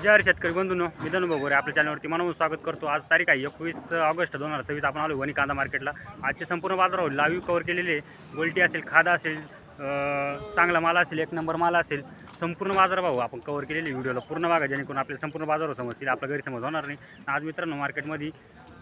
जय हरी शेतकरी बंधूंनो, मी धनु भगोरे आपल्या चॅनलवरती मनपूर्वक स्वागत करतो। आज तारीख आहे 21 ऑगस्ट 2026। आपण आलो वणी कांदा मार्केटला। आजचे संपूर्ण बाजारावर लाईव्ह कव्हर केलेले, गोल्टी असेल, खादा असेल, चांगला माल असेल, एक नंबर माल असेल, संपूर्ण बाजारभाव आपण कव्हर केलेली व्हिडिओला पूर्ण बघा, जेणेकरून आपल्याला संपूर्ण बाजारावर समजतील, आपल्या गैरसमज होणार नाही। आज मित्रांनो मार्केटमध्ये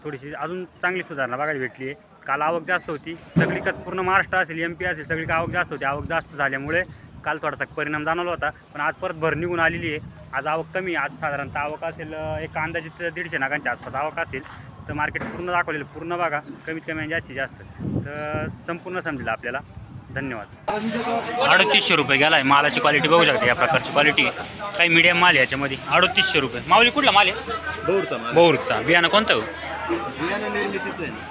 थोडीशी अजून चांगली सुधारणा बघायला भेटली आहे। काल आवक जास्त होती, सगळीकडे पूर्ण महाराष्ट्र असेल, MP असेल, सगळीकडे आवक जास्त होती। आवक जास्त झाल्यामुळे काल थोडासा परिणाम जाणवला होता, पण आज परत भर निघून आलेली आहे। आज आवक कमी, आज साधारणतः आवक असेल एक अंदाजित 150 नागांच्या आसपास आवक असेल। तर मार्केट पूर्ण दाखवलेलं पूर्ण बघा, कमीत कमी जास्तीत जास्त तर संपूर्ण समजेल आपल्याला। धन्यवाद। 3800 रुपये गेला आहे। मालाची क्वालिटी बघू शकता, या प्रकारची क्वालिटी काही मीडियम माल आहे याच्यामध्ये। 3800 रुपये। माऊली कुठला माल आहे? बहुरचा। बियाणं कोणतं?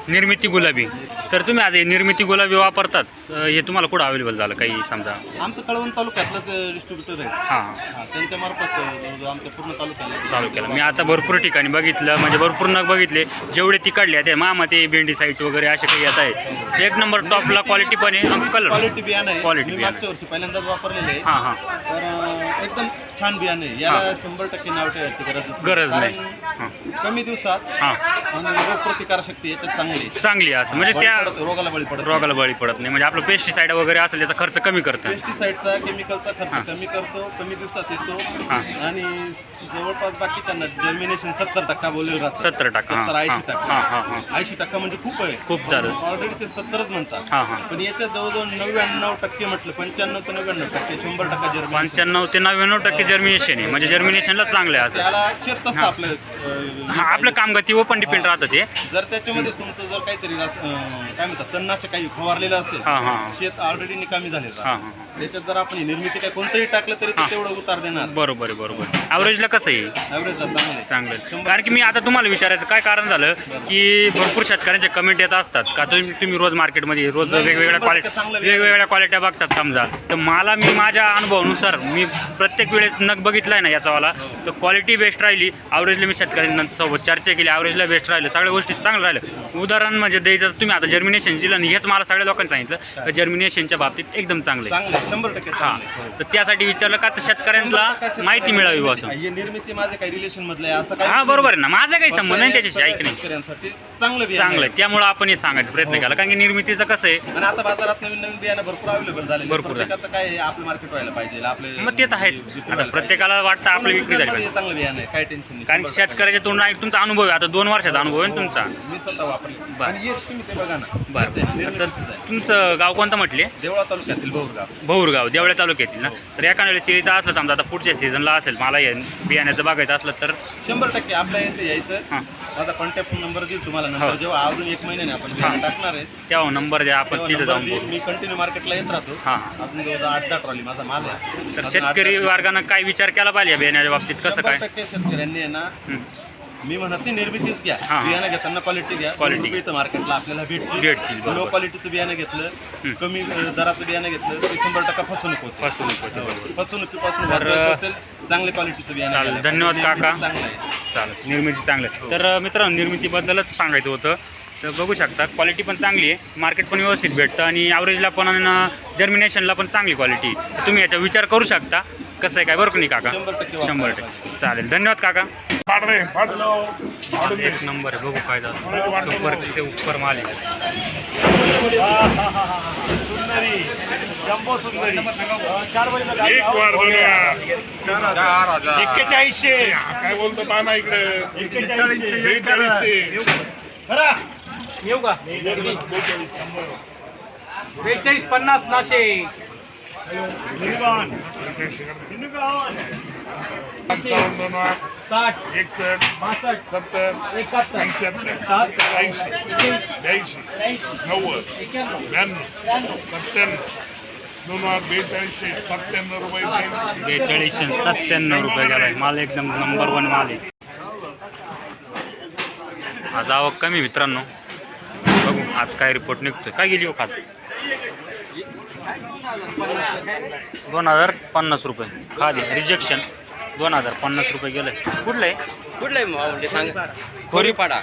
निर्मिती गुलाबी। तर तुम्ही आता निर्मिती गुलाबी वापरतात, हे तुम्हाला कुठं अवेलेबल झालं काही समजा? आमचं कळवण तालुक्यातलं डिस्ट्रीब्युटर आहे। हां, त्यांच्या मार्फत आमच्या पूर्ण तालुक्याला मी आता भरपूर ठिकाणी बघितलं, म्हणजे भरपूर नग बघितले, जेवढे तिकडले ते मामाते भेंडी साईट वगैरे असे काही येत आहेत। एक नंबर टॉपला क्वालिटी पण आहे, कलर क्वालिटी बियाणं आहे। क्वालिटी मागच्या वर्षी पहिल्यांदाच वापरलेलं आहे। हां हां, तर एकदम छान बियाणं आहे, याला 100% नाव ठेवायची गरज नाही। हां, कमी दिवसात हां, आणि रोगप्रतिकार शक्ती याच्यात चांगली असं, म्हणजे त्या रोगाला बळी पडत नाही, म्हणजे आपलं पेस्टिसाइड वगैरे असेल त्याचा खर्च कमी करतं। पेस्टिसाइडचा केमिकलचा खर्च कमी करतो, कमी दिवसात येतो आणि जवळपास बाकीच्यांना जर्मिनेशन 70% बोललेलं राहतं। 70%, 80% म्हणजे खूप आहे, खूप झालं। ऑलरेडी ते 70च म्हणतात, पण याच्यात जवळजवळ 99% म्हटलं, 95 ते 99%, 100% जर्मिनेशन, 95 ते 99% जर्मिनेशन आहे, म्हणजे जर्मिनेशनला चांगलं आहे असं। त्याला शेत तसं आपलं आपलं कामगतीवर पण डिपेंड राहतं ते। जर त्याच्यामध्ये तुमचं जर काहीतरी काय म्हणतात तणनाशक काही फवारलेलं असेल, शेत ऑलरेडी निकामी झालेलं, त्याच्यात जर आपण निर्मिती काय कोणतंही टाकलं तरी ते तेवढं उतार देणार। बरोबर आहे, बरोबर। ॲव्हरेजला कसं आहे? ॲव्हरेजला चांगलं। कारण की मी आता तुम्हाला विचारायचं काय कारण झालं की भरपूर शेतकऱ्यांचे कमेंट येत असतात का तुम्ही रोज मार्केटमध्ये रोज वेगवेगळ्या क्वालिट्या बघतात समजा, तर मला मी माझ्या अनुभवानुसार मी प्रत्येक वेळेस नग बघितलाय ना याचावाला, तर क्वालिटी बेस्ट राहिली। ॲव्हरेजला मी शेतकऱ्यांसोबत चर्चा केली, ॲव्हरेजला बेस्ट राहिलं, सगळ्या गोष्टी चांगलं राहिलं। उदाहरण म्हणजे द्यायचं, तुम्ही आता जर्मिनेशन दिलं आणि हेच मला सगळ्या लोकांनी सांगितलं तर जर्मिनेशनच्या बाबतीत एकदम चांगलं आहे, 100%। हां, तर त्यासाठी विचारलं का तर शेतकऱ्यांना माहिती मिळावी बसून। निर्मिती माझं काही रिलेशन मधलं आहे असं काही? हां, बरोबर आहे ना, माझा काही संबंध नाही त्याच्याशी, ऐक नाही, शेतकऱ्यांसाठी चांगलं आहे। त्यामुळे आपण हे सांगायचा प्रयत्न केला, कारण की निर्मितीचं कसं आहे, आणि आता बाजारात नवीन नवीन बियाणं भरपूर अवेलेबल झाले, भरपूर काय आपलं मार्केट व्हायला पाहिजे आपले, मग ते तर आहेच। आता प्रत्येकाला वाटतं आपली विक्री झाली पाहिजे, चांगलं बियाणं आहे, काय टेन्शन नाही। कारण शेतकऱ्याच्या तोंडात तुमचा अनुभव आहे, आता 2 वर्षाचा अनुभव आहे तुमचा। मी स्वतः वापरले आणि हे तुम्ही ते बघा ना। बरं, तर तुमचं गाव कोणतं म्हटले? देवळा तालुक्यातील बहुरगाव, देवळा तालुक्यातील ना। तर एका वेळेस शेळीचा असलं समजा, आता पुढच्या सीझनला असेल, मला बियाण्याचं बघायचं असलं तर 100% आपल्या इथे यायचं। माझा कॉन्टॅक्ट नंबर देईल तुम्हाला नंतर, जेव्हा अजून 1 महिन्याने आपण बियाणं टाकणार आहे तेव्हा नंबर द्या, आपण तिथे जाऊन बोलू। मी कंटिन्यू मार्केटला येत राहतो। अजून 8-10 ट्रॉली माझा माल आहे। तर शेतकरी वर्गानं काय विचार केला पाहिजे बियाण्याच्या बाबतीत? कसं काय? 100% शेतकऱ्यांनी आहे ना, मी म्हणत नाही निर्मितीच घ्या, बियाणं घेताना क्वालिटी घ्या। क्वालिटी तर मार्केटला आपल्याला भेटतील। लो क्वालिटीचं बियाणं घेतलं, कमी दराचं बियाणं घेतलं तरी 100% फसवणूक होते। फसवणुकीपासून असेल, चांगल्या क्वालिटीचं बियाणं। धन्यवाद काका, चांगलं आहे, चालेल, निर्मिती चांगलं आहे। तर मित्रांनो, निर्मितीबद्दलच सांगायचं होतं। तर बघू शकता क्वालिटी पण चांगली आहे, मार्केट पण व्यवस्थित भेटतं आणि ॲव्हरेजला पण जर्मिनेशनला पण चांगली क्वालिटी। तुम्ही याचा विचार करू शकता, कसं आहे काय, बरं नाही काका? 100%, चालेल, धन्यवाद काका। एक नंबर आहे, बघू काय झालं, ऊपर माल आहे। काय बोलतो पाना इकडे? 41 येऊ का? 42-50 नाशे 60 60 61 62 70 71 75 80 90 91 97 4297 रुपये 4297 रुपये गेलाय माल, एकदम नंबर 1 माल आहे। आज आवक कमी मित्रांनो, बघू आज काय रिपोर्ट निघतोय। काय गेली हो खात? 2050 रुपये खादी रिजेक्शन, 2050 रुपये गेलंय। कुठलं आहे सांग? खोरीपाडा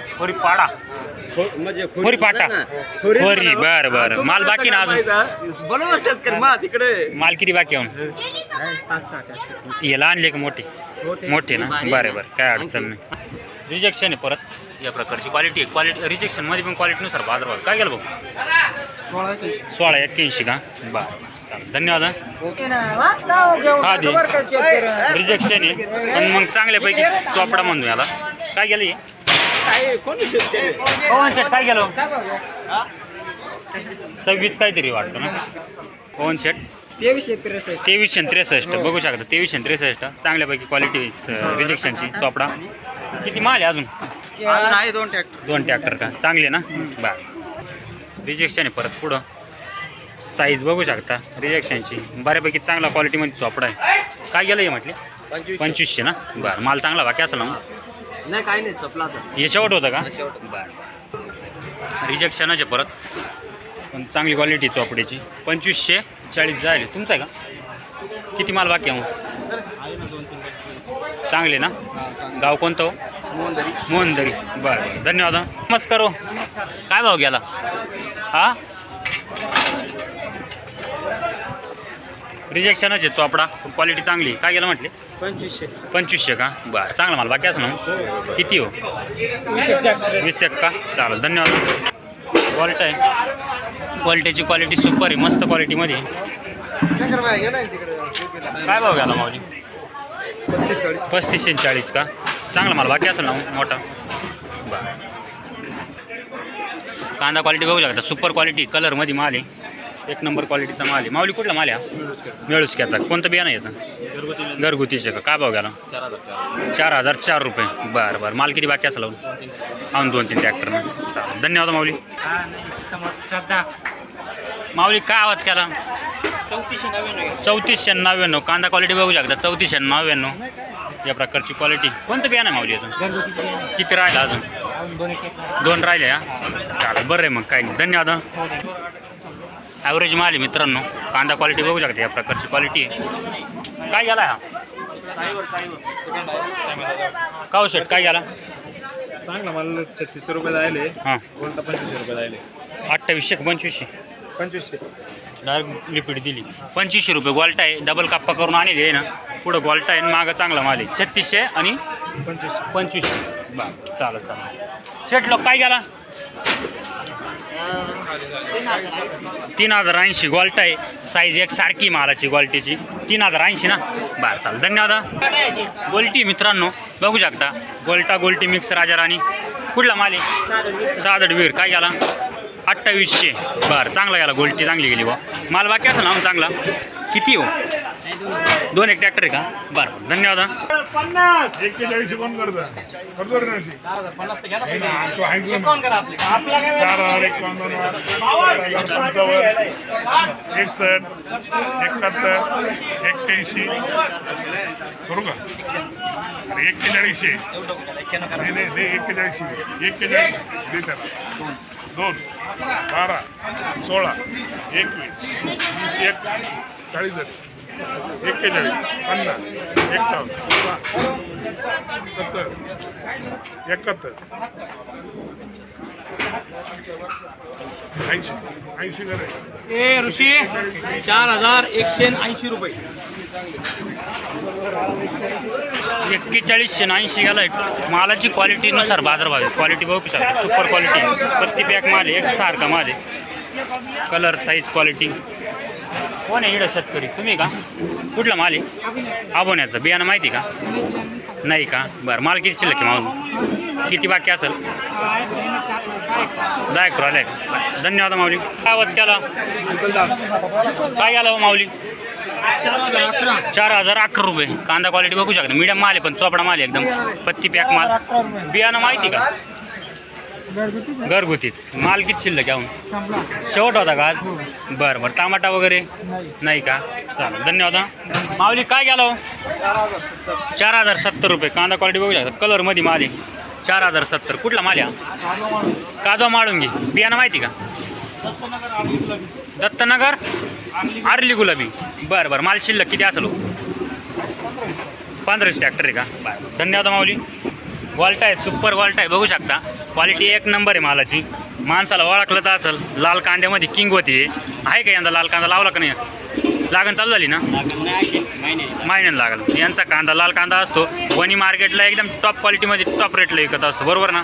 म्हणजे खोरीपाटा, खोरी। बरं बरं, माल बाकी ना अजून? बरोबर शेतकरी मा तिकडे माल किती बाकी आहे? याला आणले का मोठे? मोठे ना, बरं बरं, काय अडचण नाही. रिजेक्शन आहे परत या प्रकारची क्वालिटी आहे. क्वालिटी रिजेक्शनमध्ये पण क्वालिटीनुसार बाजारभाव काय गेलं भाऊ? 1681 का, बरं चालेल, धन्यवाद. हा दे रिजेक्शन आहे पण मग चांगल्यापैकी चोपडा म्हणतो याला. काय गेलं पवन शेट? काय गेलो 26 काहीतरी वाटतं ना पवन शेट. 2363 बघू शकता, 2363 चांगल्यापैकी क्वालिटी रिजेक्शनची चोपडा. किती माल आहे अजून? आहे 2 ट्रॅक्टर का, चांगले ना, बरं. रिजेक्शन आहे परत पुढं. साईज बघू शकता रिजेक्शनची, बऱ्यापैकी चांगला क्वालिटीमध्ये चोपडा आहे. काय गेलं हे म्हटले? 2500 ना, बरं. माल चांगला बाकी असेल ना? नाही, काही नाही, चपला हे शेवट होतं का? बरं. रिजेक्शनच आहे परत पण चांगली क्वालिटी चोपड्याची. 2540 जायले. तुमचं आहे का? किती माल बाकी आहे मग? चांगले ना. गाव कोणतं हो? मोहनदरी. बरं, धन्यवाद. नमस्कार हो. काय भाव गेला हा? रिजेक्शनच आहे चोपडा, क्वालिटी चांगली. काय गेलं म्हटले? 2500 का, बरं. चांगला माल बाकी असं ना. किती हो? 20 का, चालेल, धन्यवाद. क्वालिटी आहे, क्वालिटीची क्वालिटी सुपर आहे, मस्त क्वालिटीमध्ये. काय भाव गेला माऊली? 3540 का, चांगला माल बाकी असेल ना मोठा, बरं. कांदा क्वालिटी बघू शकता, सुपर क्वालिटी, कलरमध्ये माल आहे, एक नंबर क्वालिटीचा माल आहे. माऊली कुठला माल आहे? मेळुसक्याचा. कोणतं बियाणं याचं? घरगुतीचे का. काय भाव गेला? 4004 रुपये, बरं बरं. माल किती बाकी असेल लावून? 2-3 ट्रॅक्टरनं, चालेल, धन्यवाद माऊली. माऊली काय आवाज केला? 3499. कांदा क्वालिटी बघू शकता, 3499 या प्रकारची क्वालिटी. कोणतं बियाणं आहे माऊली याचं? किती राहिलं अजून? 2 राहिले हा, चालेल, बरं आहे मग, काही नाही, धन्यवाद. ॲव्हरेज माल आहे मित्रांनो. कांदा क्वालिटी बघू शकता, या प्रकारची क्वालिटी आहे. काय गेला हा? काव शेट काय गेला? चांगला माल 3600 रुपये जायले. हां, 2500 रुपये जायले. 2800 का 2500? 2500 डायरेक्ट लिपिड दिली. 2500 रुपये. गोल्टा आहे, डबल काप्पा करून आणली आहे ना. पुढं गोल्टा आहे, मागं चांगला माल आहे. 3600 आणि 2500. बरं, चालेल चालेल. शेट लोक काय गेला? 3080. गोल्टा आहे, साईज एक सारखी मालाची क्वालिटीची. 3080 ना, बरं, चालेल, धन्यवाद. गोल्टी मित्रांनो बघू शकता, गोल्टी मिक्स राजा राणी. कुठला माल आहे? सादडवीर. काय गेला? 2800. बरं, चांगला गेला, गोल्टी चांगली गेली बा. माल बाकी असेल ना चांगला. किती हो? 2 एक ट्रॅक्टर आहे का, बरं, धन्यवाद. 41 कोण करतं? करतो रे नशी. 41 करू का? अरे 41 नाही 41 देतात. 2 12 16 21 21 40 झाले. 41 50 51 70 71 80 करे. ए ऋषी 4180 रुपये. 4180 गेलाय. मालाची क्वालिटीनुसार बाजारभाव आहे. क्वालिटी बघू शकता, सुपर क्वालिटी. प्रति पॅक माल आहे, एकसारखा माल आहे. Colour, size, quality. कोण आहे इकडं शेतकरी? तुम्ही का? कुठला माल आहे? आबोण्याचं. बियाणं माहिती का? नाही का, बरं. माल किती शिल्लक आहे माऊली? किती बाकी असेल? 10 हेक्टर आले. धन्यवाद माऊली. काय आवाज केला? काय गेला हो माऊली? 4011 रुपये. कांदा क्वालिटी बघू शकता, मीडियम माल आहे पण चोपडा माल आहे एकदम. पत्ती पॅक माल. बियाणं माहिती का? घरगुतीच. माल किती शिल्लक आहे? शेवट होता का आज? बरं बरं. टमाटा वगैरे नाही का, चालेल, धन्यवाद. माऊली काय गेला हो? 4070 रुपये. कांदा क्वालिटी बघू शकता, कलरमध्ये माल आहे. 4070. कुठला माल आहे? काजवा माळुंगी. बियाणं माहिती का? दत्तनगर आर्ली गुलाबी. बरं बरं. माल शिल्लक किती असेल? 15 ट्रॅक्टर आहे का, बरं, धन्यवाद माऊली. गोल्टा आहे, सुपर गोल्टा आहे, बघू शकता. क्वालिटी एक नंबर आहे मालाची. माणसाला ओळखलंच असेल. लाल कांद्यामध्ये किंग होती आहे का? यंदा लाल कांदा लावला का नाही? लागण चालू झाली ना महिन्यानं लागल. यांचा कांदा लाल कांदा असतो वणी मार्केटला एकदम टॉप क्वालिटीमध्ये टॉप रेटला विकत असतो बरोबर ना.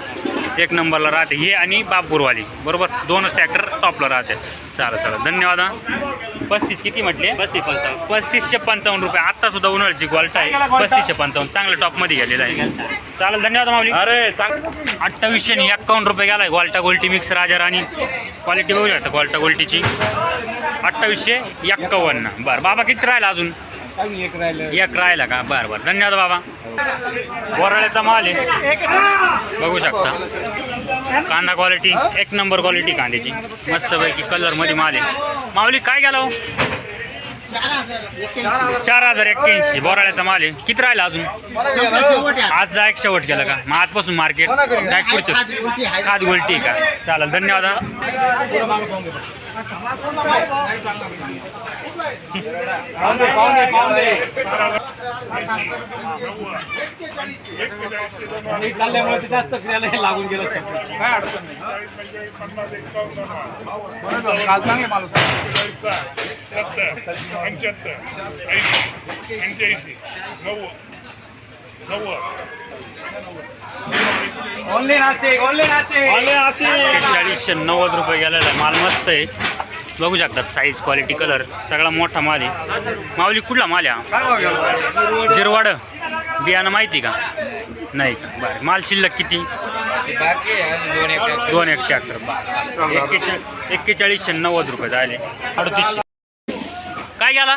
एक नंबरला राहते हे आणि बापूरवाली बरोबर. दोनच ट्रॅक्टर टॉपला राहते. चालेल धन्यवाद. 35 किती म्हटले? 3555 रुपये. आत्ता सुद्धा उन्हाळ्याची क्वालिटी आहे. 3555 चांगलं टॉपमध्ये गेलेलं आहे. चालेल धन्यवाद माऊली. अरे 2851 रुपये गेला गोल्टा गोल्टी मिक्स राजा राणी. क्वालिटी बघू शकता गोल्टा गोल्टीची 2851. बरं बाबा किती राहिला अजून? एक राहिला का? बरं धन्यवाद बाबा. बोराळ्याचा माल आहे बघू शकता. कांदा क्वालिटी एक नंबर क्वालिटी कांद्याची मस्तपैकी कलरमध्ये माल आहे. माऊली काय गेला हो? 4081 बोराळ्याचा माल आहे. किती राहिला अजून? आज जा एक शेवट केलं का? मग आजपासून मार्केट पुढचं खाद गोल्टी का? चालेल धन्यवाद. चालल्यामुळे जास्त क्रियाला लागून गेलं. काय अडचण नाही. काल चांगले माल होता. 70 75 80 85 90 ऑनलाईन असे 4090 रुपये गेलेला आहे. माल मस्त आहे बघू शकता. साईज क्वालिटी कलर सगळा मोठा माल आहे. माऊली कुठला माल आहे? जिरवाड. बियाणं माहिती का? नाही का? बरं माल शिल्लक किती? 2 एक ट्रॅक्टर. 4190 रुपये झाले. 3800 काय गेला?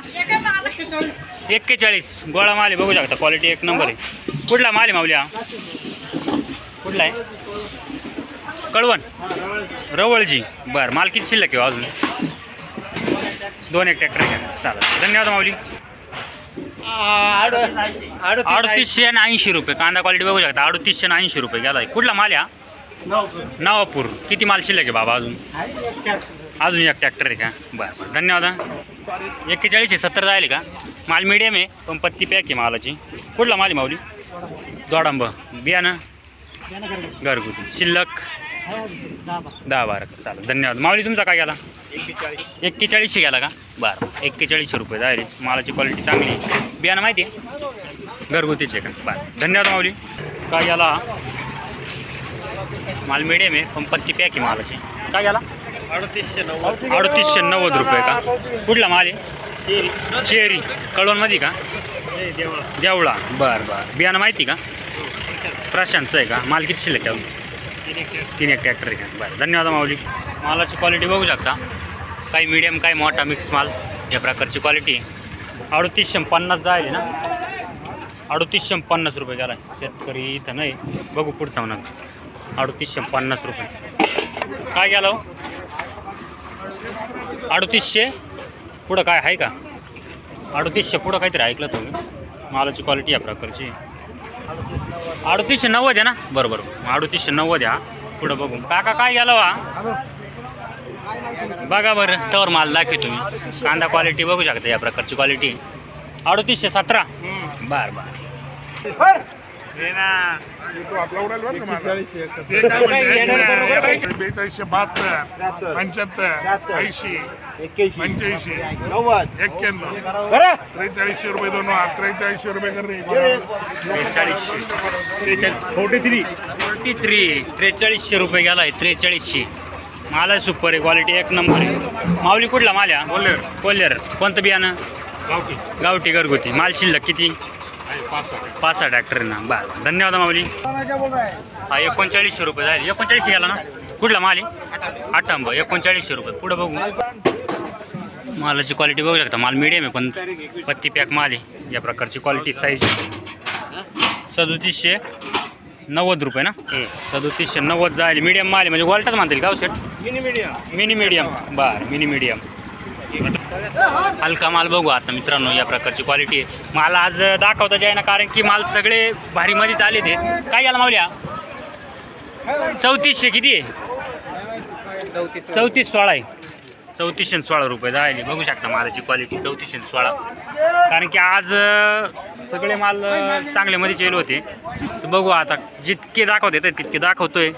41 गोळा माल आहे बघू शकता. क्वालिटी एक नंबर आहे. कुठला माल आहे माऊली हा? कुठला आहे? कळवण रवळजी. बरं माल किती शिल्लक आहे अजून? 2 एक ट्रॅक्टर आहे. चालेल धन्यवाद माऊली. 3880 रुपये कांदा क्वालिटी बघू शकता. 3880 रुपये गेला आहे. कुठला माल आहे हा? नवापूर. किती माल शिल्लक आहे बाबा अजून? अजून एक ट्रॅक्टर आहे का? बरं धन्यवाद. 4170 जायले का? माल मीडियम आहे पण पत्ती पॅक आहे मालाची. कुठला माल आहे माऊली? दोडांब. बियाणं घरगुती. शिल्लक 10-12. चालेल धन्यवाद माऊली. तुमचा काय गेला? 41 गेला का? बरं 4100 रुपये जायले. मालाची क्वालिटी चांगली आहे. बियाणं माहिती आहे घरगुतीचे का? बरं धन्यवाद माऊली. काय गेला? माल मीडियम आहे पण पत्ती पॅक आहे मालाची. काय गेला? 3890 रुपये का? कुठला माल आहे? चेरी. कळवणमध्ये का? देवळा. बरं बियाणं माहिती का? प्रशांतचं आहे का? माल किती शिल्लक आहे? 3 एक ट्रॅक्टर आहे का? बरं धन्यवाद माऊली. मालाची क्वालिटी बघू शकता. काही मीडियम काही मोठा मिक्स माल या प्रकारची क्वालिटी. 3850 जायले ना. 3850 रुपये गेला. शेतकरी इथं नाही बघू पुढचा म्हणा. 3850 रुपये काय गेला हो? 3800 पुढं काय आहे का? 3800 पुढं काहीतरी ऐकलं तुम्ही. मालाची क्वालिटी या प्रकारची. 3890 आहे ना? बरोबर 3890 हा. पुढं बघू. काका काय गेला वा? बघा बरं तवर माल दाखवे तुम्ही. कांदा क्वालिटी बघू शकता या प्रकारची क्वालिटी. 3817. बरं आपला उडाल बरं का मला. ते काय म्हणते 4272 75 80 85 90 91 4300 रुपये. 4300 रुपये कर रे. 4300 रुपये गेला आहे. 4300 माल आहे. सुपर आहे क्वालिटी एक नंबर आहे. माऊली कुठला माल आहे? कोल्हेर. कोणतं बियाणं? गावठी घरगुती. माल शिल्लक किती? 5-6 ट्रॅक्टर ना. बरं धन्यवाद माऊली. हा 3900 रुपये जाईल. 3900 गेला ना. कुठला माल आहे? आटंब. 3900 रुपये. पुढं बघू. मालाची क्वालिटी बघू शकता. माल मीडियम आहे पण पत्ती पॅक माल आहे या प्रकारची क्वालिटी. साईज 3790 रुपये ना. 3790 जाईल. मीडियम माल आहे म्हणजे गोल्टाच म्हणतील का सेट? Mini medium. बरं मिनी मीडियम. हलका माल बघू आता मित्रांनो या प्रकारची क्वालिटी आहे. माल आज दाखवता जाईना कारण की माल सगळे भारीमध्येच आले ते. काय गेला माऊल्या? 3400 किती आहे? 3416 आहे. 3416 रुपये जायले. बघू शकता मालाची क्वालिटी 3416. कारण की आज सगळे माल चांगले मध्येच येईल होते. तर बघू आता जितके दाखवते तर तितके दाखवतोय.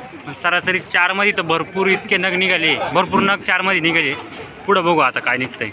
सरासरी 4 मध्ये तर भरपूर इतके नग निघाले. भरपूर नग 4 मध्ये निघाले. पुढं बघू आता काय निघतंय.